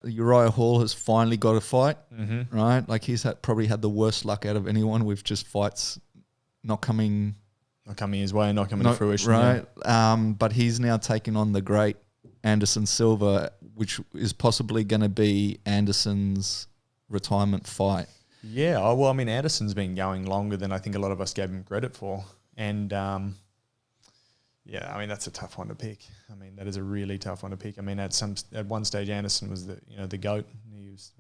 Uriah Hall has finally got a fight, right? Like he's probably had the worst luck out of anyone with just fights not coming his way, not coming to fruition. Right. Yeah. But he's now taking on the great Anderson Silva, which is possibly going to be Anderson's retirement fight. Yeah. Well, I mean, Anderson's been going longer than I think a lot of us gave him credit for. And, yeah, I mean, that's a tough one to pick. I mean, that is a really tough one to pick. I mean, at one stage, Anderson was the GOAT. He's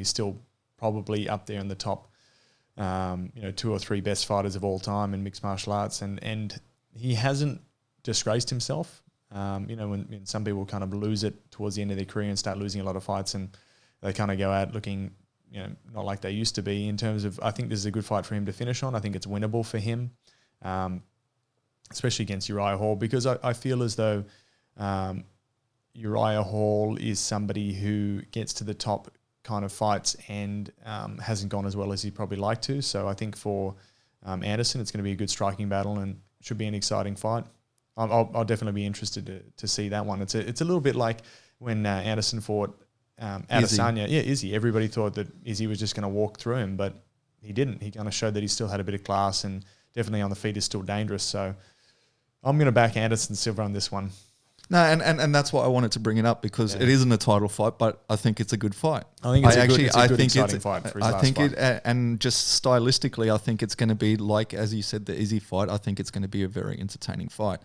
still probably up there in the top, 2 or 3 best fighters of all time in mixed martial arts. And he hasn't disgraced himself. When some people kind of lose it towards the end of their career and start losing a lot of fights and they kind of go out looking, not like they used to be in terms of, I think this is a good fight for him to finish on. I think it's winnable for him, especially against Uriah Hall, because I feel as though Uriah Hall is somebody who gets to the top kind of fights and hasn't gone as well as he'd probably like to. So I think for Anderson, it's going to be a good striking battle and should be an exciting fight. I'll definitely be interested to see that one. It's a little bit like when Anderson fought Adesanya. Yeah, Izzy. Everybody thought that Izzy was just going to walk through him, but he didn't. He kind of showed that he still had a bit of class and definitely on the feet is still dangerous. So I'm going to back Anderson Silva on this one. No, and that's why I wanted to bring it up because it isn't a title fight, but I think it's a good fight. I think it's a good exciting fight for his last fight. And just stylistically, I think it's going to be like, as you said, the Izzy fight. I think it's going to be a very entertaining fight.